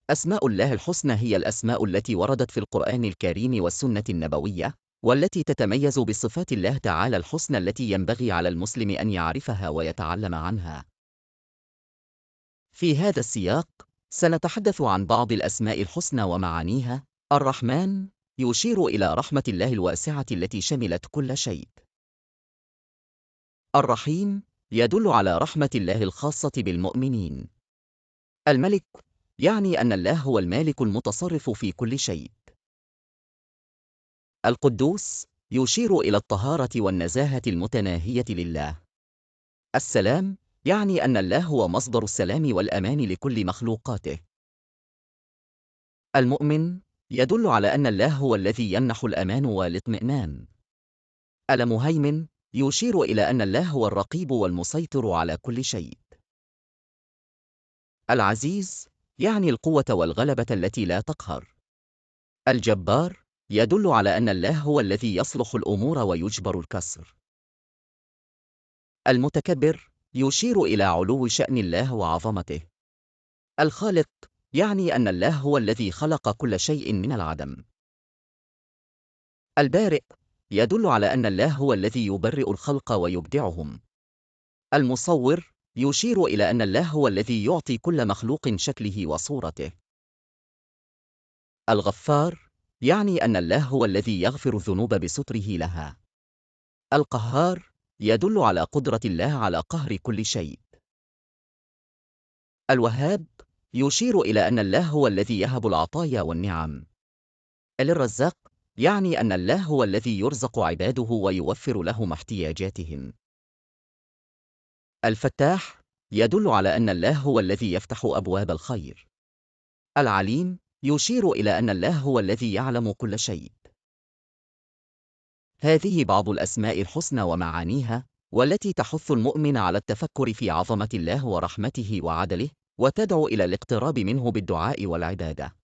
أسماء الله الحسنى هي الأسماء التي وردت في القرآن الكريم والسنة النبوية، والتي تتميز بصفات الله تعالى الحسنى التي ينبغي على المسلم أن يعرفها ويتعلم عنها. في هذا السياق، سنتحدث عن بعض الأسماء الحسنى ومعانيها. الرحمن يشير إلى رحمة الله الواسعة التي شملت كل شيء. الرحيم يدل على رحمة الله الخاصة بالمؤمنين. الملك يعني أن الله هو المالك المتصرف في كل شيء. القدوس يشير إلى الطهارة والنزاهة المتناهية لله. السلام يعني أن الله هو مصدر السلام والأمان لكل مخلوقاته. المؤمن يدل على أن الله هو الذي يمنح الأمان والاطمئنان. المهيمن يشير إلى أن الله هو الرقيب والمسيطر على كل شيء. العزيز يعني القوة والغلبة التي لا تقهر. الجبار يدل على أن الله هو الذي يصلح الأمور ويجبر الكسر. المتكبر يشير إلى علو شأن الله وعظمته. الخالق يعني أن الله هو الذي خلق كل شيء من العدم. البارئ يدل على أن الله هو الذي يبرئ الخلق ويبدعهم. المصور يشير إلى أن الله هو الذي يعطي كل مخلوق شكله وصورته. الغفار يعني أن الله هو الذي يغفر الذنوب بستره لها. القهار يدل على قدرة الله على قهر كل شيء. الوهاب يشير إلى أن الله هو الذي يهب العطايا والنعم. الرزاق يعني أن الله هو الذي يرزق عباده ويوفر لهم احتياجاتهم. الفتاح يدل على أن الله هو الذي يفتح أبواب الخير. العليم يشير إلى أن الله هو الذي يعلم كل شيء. هذه بعض الأسماء الحسنى ومعانيها، والتي تحث المؤمن على التفكر في عظمة الله ورحمته وعدله، وتدعو إلى الاقتراب منه بالدعاء والعبادة.